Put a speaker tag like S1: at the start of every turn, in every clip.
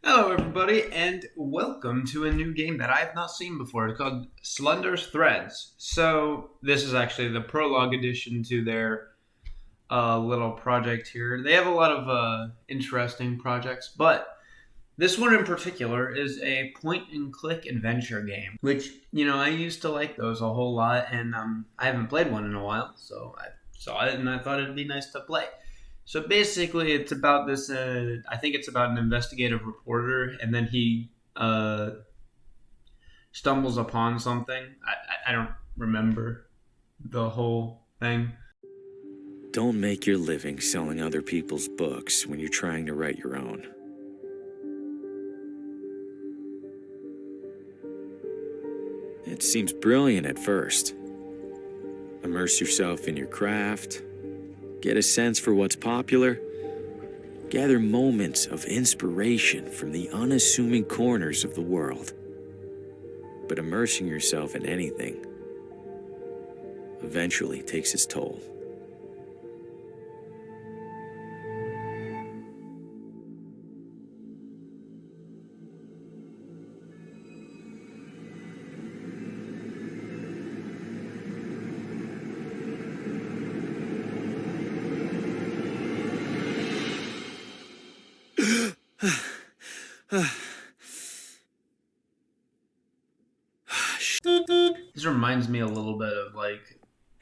S1: Hello everybody, and welcome to a new game that I have not seen before. It's called Slender's Threads. So, this is actually the prologue edition to their little project here. They have a lot of interesting projects, but this one in particular is a point-and-click adventure game, which, I used to like those a whole lot, and I haven't played one in a while, so I saw it and I thought it'd be nice to play. So basically, it's about this. I think it's about an investigative reporter, and then he stumbles upon something. I don't remember the whole thing.
S2: Don't make your living selling other people's books when you're trying to write your own. It seems brilliant at first. Immerse yourself in your craft. Get a sense for what's popular. Gather moments of inspiration from the unassuming corners of the world. But immersing yourself in anything eventually takes its toll.
S1: This reminds me a little bit of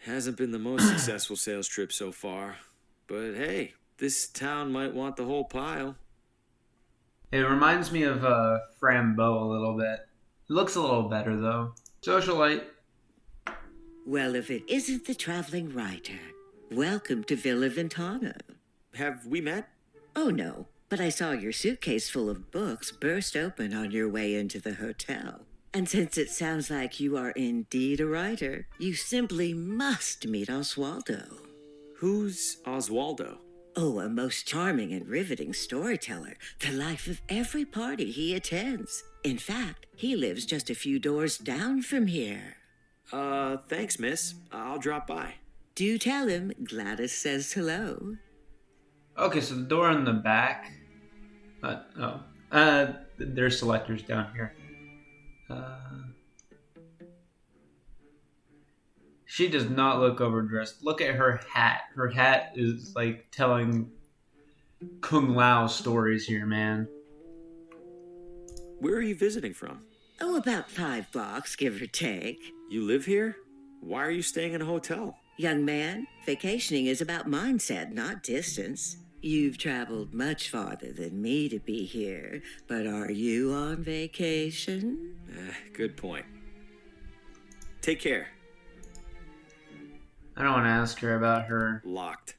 S2: Hasn't been the most successful sales trip so far, but hey, this town might want the whole pile.
S1: It reminds me of Frambeau a little bit. It looks a little better though. Socialite.
S3: Well, if it isn't the traveling writer, welcome to Villa Ventana.
S2: Have we met?
S3: Oh no, but I saw your suitcase full of books burst open on your way into the hotel. And since it sounds like you are indeed a writer, you simply must meet Oswaldo.
S2: Who's Oswaldo?
S3: Oh, a most charming and riveting storyteller, the life of every party he attends. In fact, he lives just a few doors down from here.
S2: Thanks, miss. I'll drop by.
S3: Do tell him Gladys says hello.
S1: Okay, so the door in the back. There's selectors down here. She does not look overdressed. Look at her hat. Her hat is like telling Kung Lao stories here, man.
S2: Where are you visiting from?
S3: Oh, about 5 blocks, give or take.
S2: You live here? Why are you staying in a hotel?
S3: Young man, vacationing is about mindset, not distance. You've traveled much farther than me to be here, but are you on vacation?
S2: Good point. Take care.
S1: I don't want to ask her about her
S2: Locked.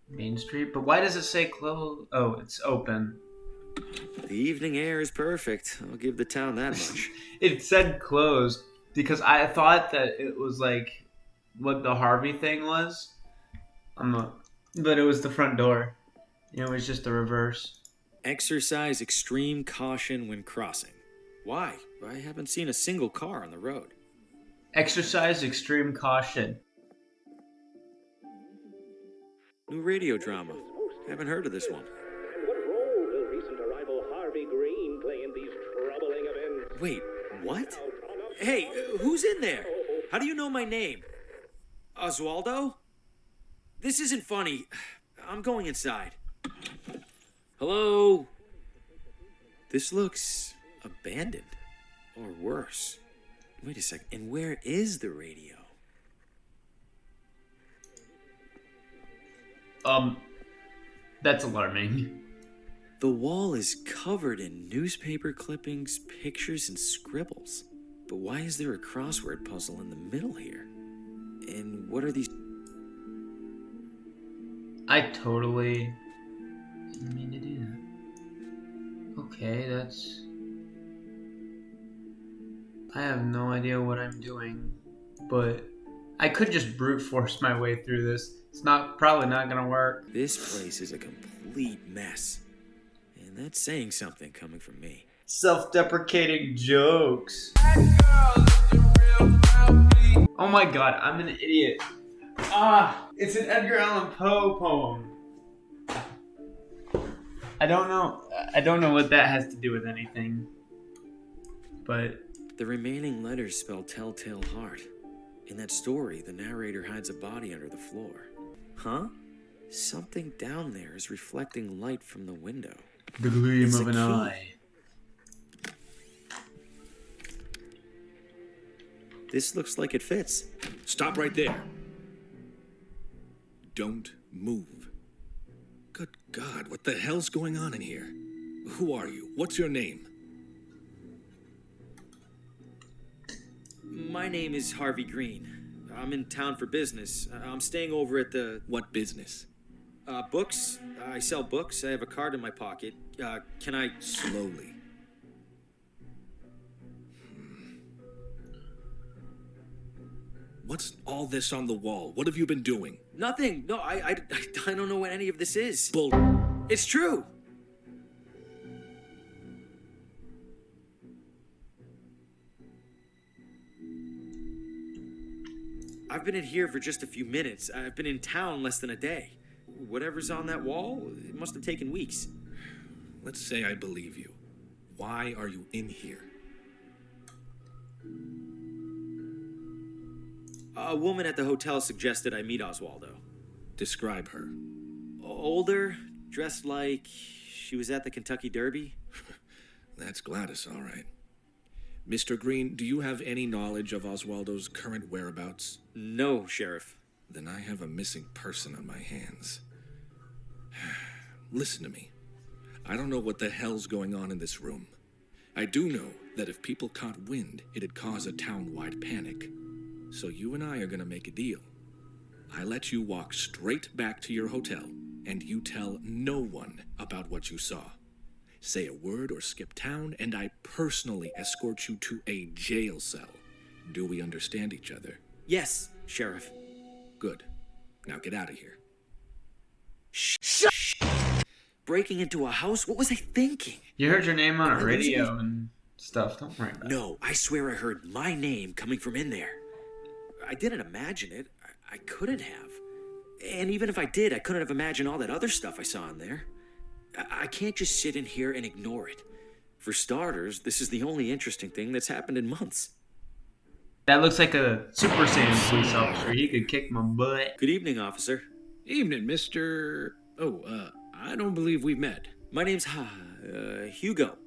S1: Main Street, but why does it say closed? Oh, it's open.
S2: The evening air is perfect. I'll give the town that much.
S1: It said closed because I thought that it was like what the Harvey thing was. But it was the front door. It was just the reverse.
S2: Exercise extreme caution when crossing. Why? I haven't seen a single car on the road.
S1: Exercise extreme caution.
S2: New radio drama. Haven't heard of this one.
S4: And what role will recent arrival Harvey Green play in these troubling events?
S2: Wait, what? Hey, who's in there? How do you know my name? Oswaldo? This isn't funny. I'm going inside. Hello? This looks abandoned. Or worse. Wait a sec. And where is the radio?
S1: That's alarming.
S2: The wall is covered in newspaper clippings, pictures, and scribbles. But why is there a crossword puzzle in the middle here? And what are these?
S1: I totally didn't mean to do that. Okay, that's... I have no idea what I'm doing, but I could just brute force my way through this. It's probably not gonna work.
S2: This place is a complete mess. And that's saying something coming from me.
S1: Self-deprecating jokes. Oh my god, I'm an idiot. It's an Edgar Allan Poe poem. I don't know. I don't know what that has to do with anything. But
S2: The remaining letters spell Telltale Heart. In that story, the narrator hides a body under the floor. Huh? Something down there is reflecting light from the window.
S1: the gleam
S2: It's
S1: of
S2: a
S1: an
S2: key.
S1: eye.
S2: This looks like it fits.
S5: Stop right there. Don't move. Good God, what the hell's going on in here? Who are you? What's your name?
S2: My name is Harvey Green. I'm in town for business. I'm staying over at the
S5: What business?
S2: books. I sell books. I have a card in my pocket. Can I...
S5: Slowly. What's all this on the wall? What have you been doing?
S2: Nothing. No, I don't know what any of this is.
S5: Bull.
S2: It's true. I've been in here for just a few minutes. I've been in town less than a day. Whatever's on that wall, it must have taken weeks.
S5: Let's say I believe you. Why are you in here?
S2: A woman at the hotel suggested I meet Oswaldo.
S5: Describe her.
S2: Older, dressed like she was at the Kentucky Derby.
S5: That's Gladys, all right. Mr. Green, do you have any knowledge of Oswaldo's current whereabouts?
S2: No, Sheriff.
S5: Then I have a missing person on my hands. Listen to me. I don't know what the hell's going on in this room. I do know that if people caught wind, it'd cause a town-wide panic. So you and I are gonna make a deal. I let you walk straight back to your hotel, and you tell no one about what you saw. Say a word or skip town, and I personally escort you to a jail cell. Do we understand each other?
S2: Yes, Sheriff.
S5: Good. Now get out of here.
S2: Breaking into a house? What was I thinking?
S1: You heard your name on a
S2: Am I losing
S1: radio and stuff. Don't worry about it.
S2: No, I swear I heard my name coming from in there. I didn't imagine it. I couldn't have. And even if I did, I couldn't have imagined all that other stuff I saw in there. I can't just sit in here and ignore it. For starters, this is the only interesting thing that's happened in months.
S1: That looks like a Super Saiyan police officer. He could kick my butt.
S2: Good evening, officer.
S6: Evening, Mr. I don't believe we've met.
S2: My name's Hugo.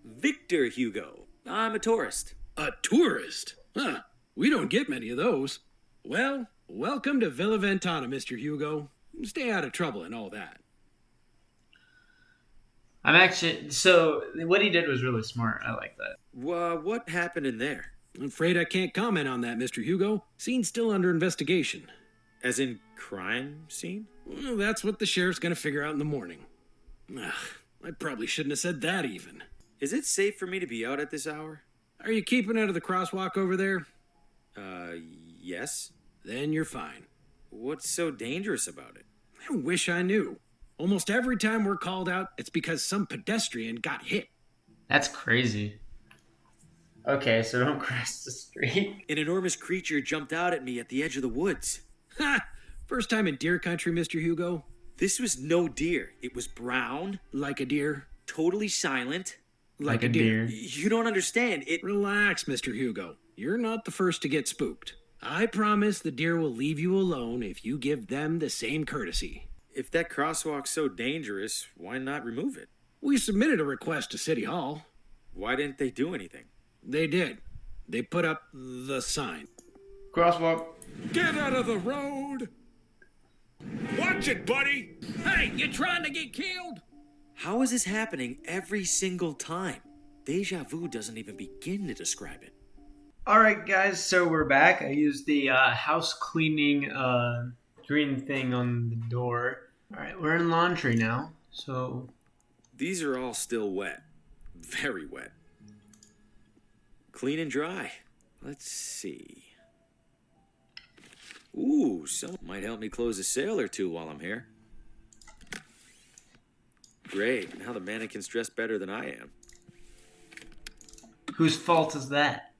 S2: Victor Hugo. I'm a tourist.
S6: A tourist? Huh. We don't get many of those. Well, welcome to Villa Ventana, Mr. Hugo. Stay out of trouble and all that.
S1: I'm actually... So, what he did was really smart. I like that.
S2: What happened in there?
S6: I'm afraid I can't comment on that, Mr. Hugo. Scene's still under investigation.
S2: As in crime scene?
S6: Well, that's what the sheriff's gonna figure out in the morning. Ugh, I probably shouldn't have said that even.
S2: Is it safe for me to be out at this hour?
S6: Are you keeping out of the crosswalk over there?
S2: Yes.
S6: Then you're fine.
S2: What's so dangerous about it?
S6: I wish I knew. Almost every time we're called out, it's because some pedestrian got hit.
S1: That's crazy. Okay, so don't cross the street.
S2: An enormous creature jumped out at me at the edge of the woods.
S6: Ha! First time in deer country, Mr. Hugo?
S2: This was no deer. It was brown,
S6: Like a deer?
S2: totally silent.
S6: Like a deer.
S2: You don't understand.
S6: Relax, Mr. Hugo. You're not the first to get spooked. I promise the deer will leave you alone if you give them the same courtesy.
S2: If that crosswalk's so dangerous, why not remove it?
S6: We submitted a request to City Hall.
S2: Why didn't they do anything?
S6: They did. They put up the sign.
S1: Crosswalk.
S5: Get out of the road! Watch it, buddy!
S6: Hey, you trying to get killed?
S2: How is this happening every single time? Deja vu doesn't even begin to describe it.
S1: Alright, guys, so we're back. I used the house cleaning green thing on the door. Alright, we're in laundry now, so...
S2: These are all still wet. Very wet. Clean and dry. Let's see. Ooh, someone might help me close a sale or two while I'm here. Great, now the mannequin's dressed better than I am.
S1: Whose fault is that?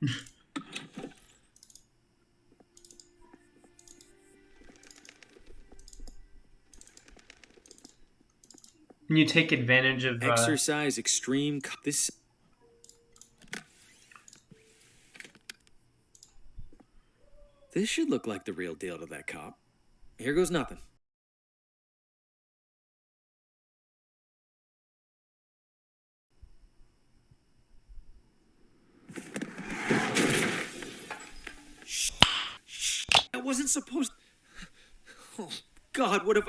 S1: When you take advantage of
S2: Exercise extreme. This should look like the real deal to that cop. Here goes nothing. I wasn't supposed. Oh, God, what have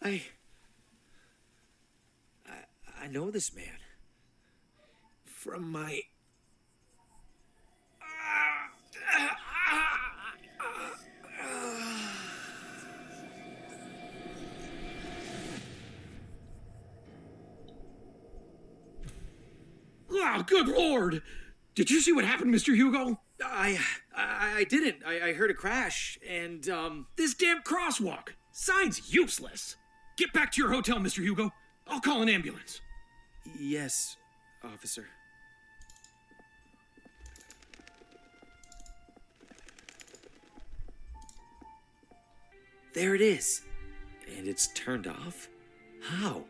S2: I know this man. From my.
S6: Oh, good Lord! Did you see what happened, Mr. Hugo?
S2: I didn't. I heard a crash, and,
S6: This damn crosswalk! Sign's useless! Get back to your hotel, Mr. Hugo. I'll call an ambulance.
S2: Yes, officer. There it is. And it's turned off? How?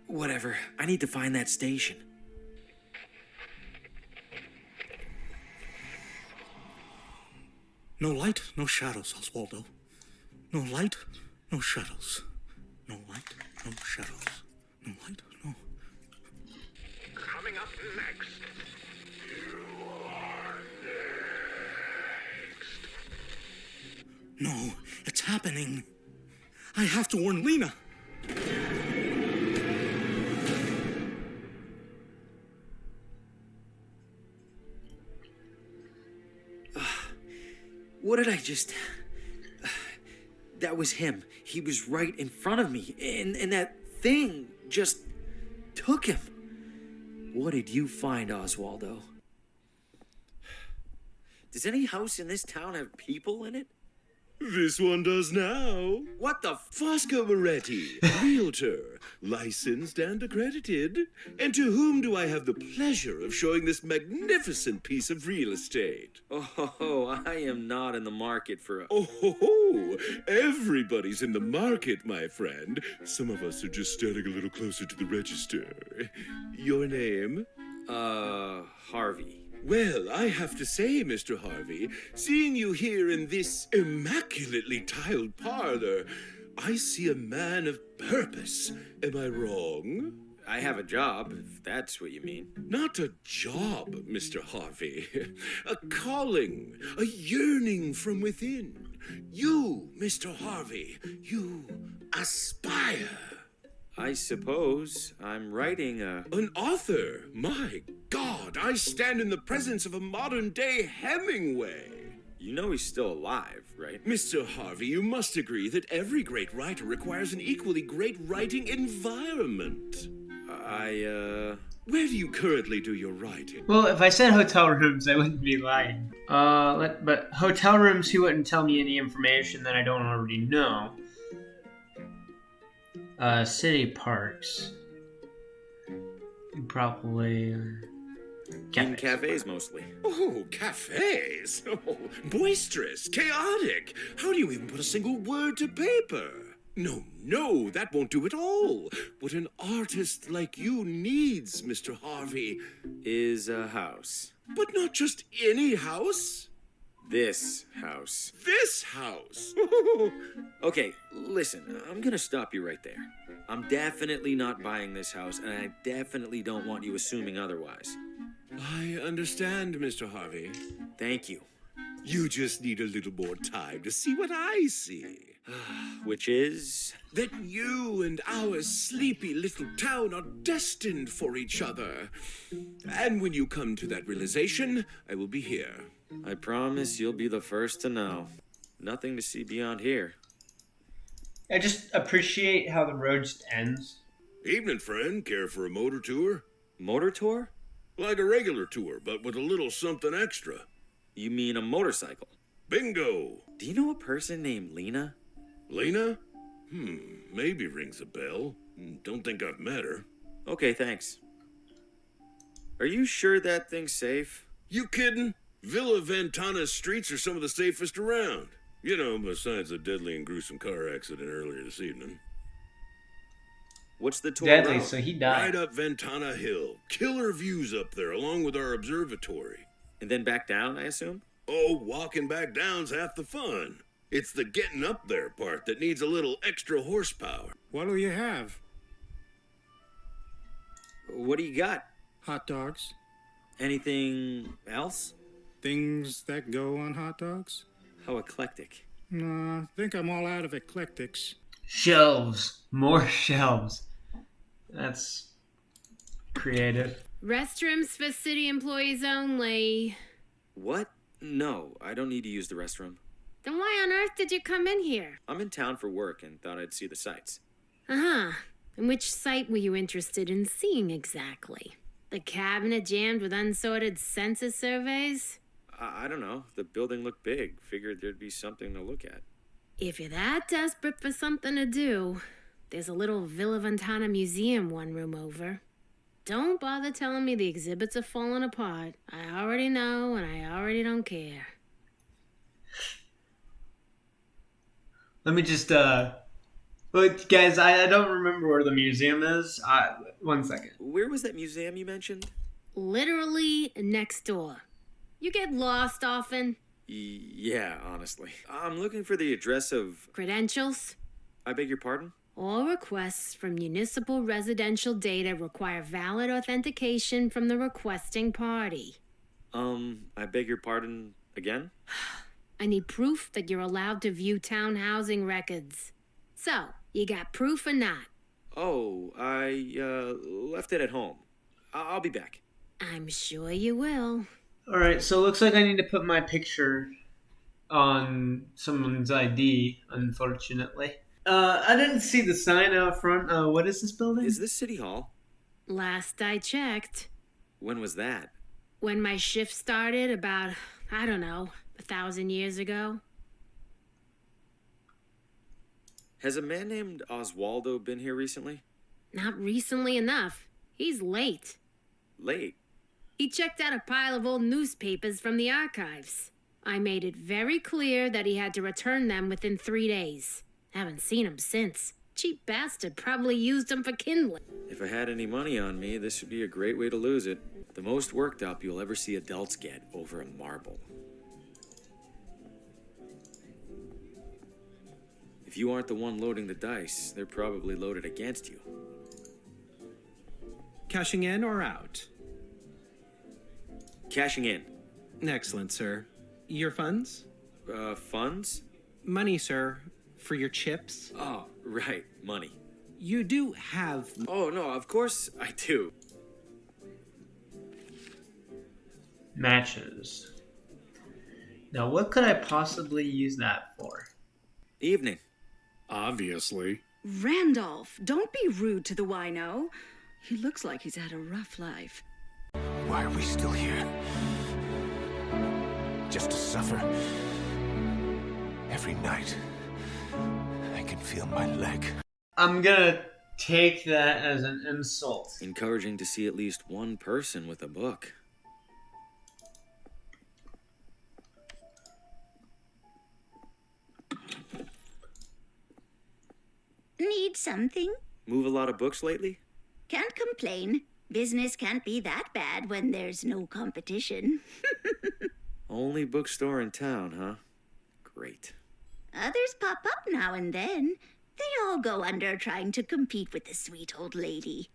S2: Whatever. I need to find that station.
S7: No light, no shadows, Oswaldo. No light, no shadows. No light, no shadows. No light, no.
S4: Coming up next.
S7: No, it's happening. I have to warn Lena.
S2: What did I just... That was him. He was right in front of me. And that thing just took him. What did you find, Oswaldo? Does any house in this town have people in it?
S8: This one does now.
S2: What the
S8: Fosco Moretti, realtor, licensed and accredited. And to whom do I have the pleasure of showing this magnificent piece of real estate?
S2: Oh, I am not in the market for a...
S8: Oh, ho, ho. Everybody's in the market, my friend. Some of us are just standing a little closer to the register. Your name?
S2: Harvey.
S8: Well, I have to say, Mr. Harvey, seeing you here in this immaculately tiled parlor, I see a man of purpose. Am I wrong?
S2: I have a job, if that's what you mean.
S8: Not a job, Mr. Harvey. A calling, a yearning from within. You, Mr. Harvey, you aspire.
S2: I suppose I'm writing
S8: An author? My God, I stand in the presence of a modern-day Hemingway.
S2: You know he's still alive, right?
S8: Mr. Harvey, you must agree that every great writer requires an equally great writing environment. Where do you currently do your writing?
S1: Well, if I said hotel rooms, I wouldn't be lying. But hotel rooms, he wouldn't tell me any information that I don't already know. City parks. Probably.
S2: In cafes, mostly.
S8: Oh, cafes? Oh, boisterous, chaotic. How do you even put a single word to paper? No, that won't do at all. What an artist like you needs, Mr. Harvey,
S2: Is a house.
S8: but not just any house.
S2: This house.
S8: This house.
S2: Okay, listen, I'm gonna stop you right there. I'm definitely not buying this house, and I definitely don't want you assuming otherwise.
S8: I understand, Mr. Harvey.
S2: Thank you.
S8: You just need a little more time to see what I see.
S2: Which is?
S8: That you and our sleepy little town are destined for each other. And when you come to that realization, I will be here.
S2: I promise you'll be the first to know. Nothing to see beyond here.
S1: I just appreciate how the road just ends.
S8: Evening, friend. Care for a motor tour?
S2: Motor tour?
S8: Like a regular tour, but with a little something extra.
S2: You mean a motorcycle?
S8: Bingo!
S2: Do you know a person named Lena?
S8: Lena? Maybe rings a bell. Don't think I've met her.
S2: Okay, thanks. Are you sure that thing's safe?
S8: You kidding? Villa Ventana's streets are some of the safest around. You know, besides a deadly and gruesome car accident earlier this evening.
S2: What's the tour
S1: deadly,
S2: route?
S1: so he
S8: Right
S1: died.
S8: up Ventana Hill. Killer views up there, along with our observatory.
S2: And then back down, I assume?
S8: Oh, walking back down's half the fun. It's the getting up there part that needs a little extra horsepower.
S7: What'll you have?
S2: What do you got?
S7: Hot dogs?
S2: Anything else?
S7: Things that go on hot dogs?
S2: How eclectic.
S7: Nah, I think I'm all out of eclectics.
S1: Shelves. More shelves. That's creative.
S9: Restrooms for city employees only.
S2: What? No, I don't need to use the restroom.
S9: Then why on earth did you come in here?
S2: I'm in town for work and thought I'd see the sights.
S9: Uh-huh. And which site were you interested in seeing exactly? The cabinet jammed with unsorted census surveys?
S2: I don't know. The building looked big. Figured there'd be something to look at.
S9: If you're that desperate for something to do, there's a little Villa Ventana museum one room over. Don't bother telling me the exhibits are falling apart. I already know, and I already don't care.
S1: Let me just, look, guys, I don't remember where the museum is. 1 second.
S2: Where was that museum you mentioned?
S9: Literally next door. You get lost often?
S2: Yeah, honestly. I'm looking for the address of...
S9: Credentials?
S2: I beg your pardon?
S9: All requests for municipal residential data require valid authentication from the requesting party.
S2: I beg your pardon again?
S9: I need proof that you're allowed to view town housing records. So, you got proof or not?
S2: Oh, I, left it at home. I'll be back.
S9: I'm sure you will.
S1: Alright, so it looks like I need to put my picture on someone's ID, unfortunately. I didn't see the sign out front. What is this building?
S2: Is this City Hall?
S9: Last I checked,
S2: When was that?
S9: when my shift started about, I don't know, 1,000 years ago.
S2: Has a man named Oswaldo been here recently?
S9: Not recently enough. He's late.
S2: Late.
S9: He checked out a pile of old newspapers from the archives. I made it very clear that he had to return them within 3 days. Haven't seen him since. Cheap bastard probably used them for kindling.
S2: If I had any money on me, this would be a great way to lose it. The most worked up you'll ever see adults get over a marble. If you aren't the one loading the dice, they're probably loaded against you.
S6: Cashing in or out?
S2: Cashing in.
S6: Excellent, sir. Your funds?
S2: Funds?
S6: Money, sir. For your chips?
S2: Oh, right, money.
S6: You do have...
S2: Oh, no, of course I do.
S1: Matches. Now, what could I possibly use that for?
S2: Evening.
S7: Obviously.
S10: Randolph, don't be rude to the wino. He looks like he's had a rough life.
S11: Why are we still here? Just to suffer? Every night, I can feel my leg.
S1: I'm gonna take that as an insult.
S2: Encouraging to see at least one person with a book.
S12: Need something?
S2: Move a lot of books lately?
S12: Can't complain. Business can't be that bad when there's no competition.
S2: Only bookstore in town, huh? Great.
S12: Others pop up now and then. They all go under trying to compete with the sweet old lady.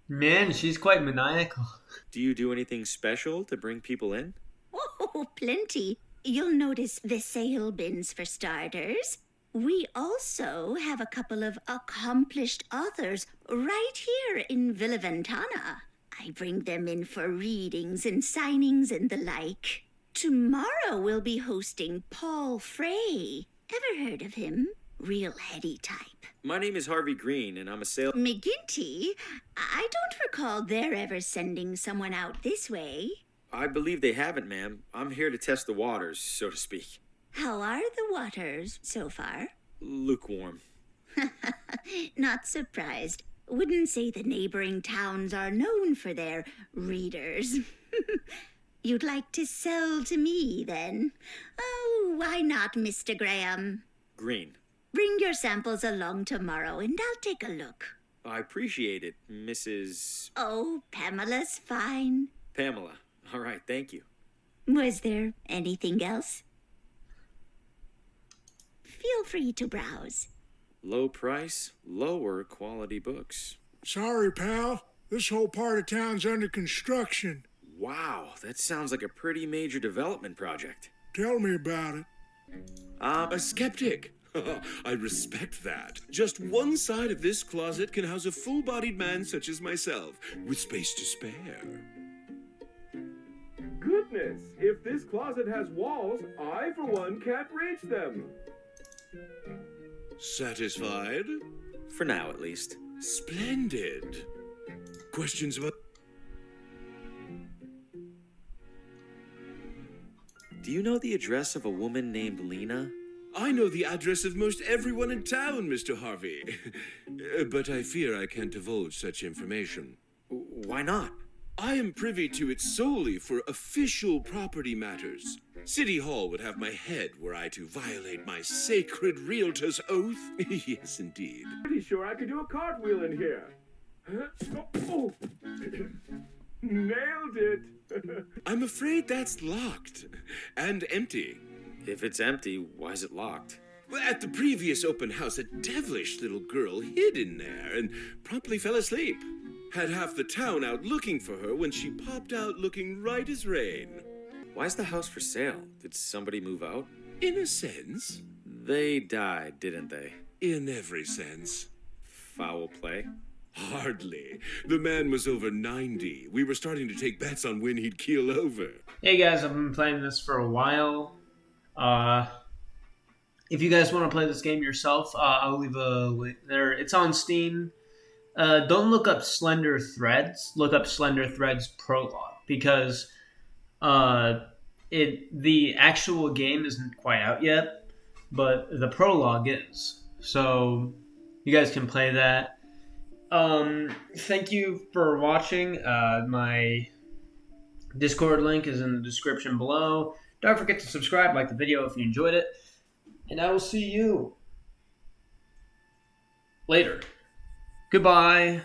S1: Man, she's quite maniacal.
S2: Do you do anything special to bring people in?
S12: Oh, plenty. You'll notice the sale bins for starters. We also have a couple of accomplished authors right here in Villa Ventana. I bring them in for readings and signings and the like. Tomorrow we'll be hosting Paul Frey. Ever heard of him? Real heady type.
S2: My name is Harvey Green, and I'm a sale...
S12: McGinty? I don't recall their ever sending someone out this way.
S2: I believe they haven't, ma'am. I'm here to test the waters, so to speak.
S12: How are the waters so far?
S2: Lukewarm.
S12: Not surprised. Wouldn't say the neighboring towns are known for their readers. You'd like to sell to me, then? Oh, why not, Mr. Graham?
S2: Green.
S12: Bring your samples along tomorrow and I'll take a look.
S2: I appreciate it, Mrs.
S12: Oh, Pamela's fine.
S2: Pamela. All right, thank you.
S12: Was there anything else? Feel free to browse.
S2: Low price, lower quality books.
S13: Sorry, pal. This whole part of town's under construction.
S2: Wow, that sounds like a pretty major development project.
S13: Tell me about it.
S8: A skeptic. I respect that. Just one side of this closet can house a full-bodied man such as myself, with space to spare.
S14: Goodness, if this closet has walls, I, for one, can't reach them.
S8: Satisfied?
S2: For now, at least.
S8: Splendid. Questions about...
S2: Do you know the address of a woman named Lena?
S8: I know the address of most everyone in town, Mr. Harvey. But I fear I can't divulge such information.
S2: Why not?
S8: I am privy to it solely for official property matters. City Hall would have my head were I to violate my sacred realtor's oath. Yes, indeed.
S14: Pretty sure I could do a cartwheel in here. Oh. Nailed it.
S8: I'm afraid that's locked and empty.
S2: If it's empty, why is it locked?
S8: Well, at the previous open house, a devilish little girl hid in there and promptly fell asleep. Had half the town out looking for her when she popped out looking right as rain.
S2: Why's the house for sale? Did somebody move out?
S8: In a sense.
S2: They died, didn't they?
S8: In every sense.
S2: Foul play?
S8: Hardly. The man was over 90. We were starting to take bets on when he'd keel over.
S1: Hey guys, I've been playing this for a while. If you guys want to play this game yourself, I'll leave a link there. It's on Steam. Don't look up Slender Threads. Look up Slender Threads Prologue, because the actual game isn't quite out yet, but the prologue is. So you guys can play that. Thank you for watching. My Discord link is in the description below. Don't forget to subscribe, like the video if you enjoyed it, and I will see you later. Goodbye.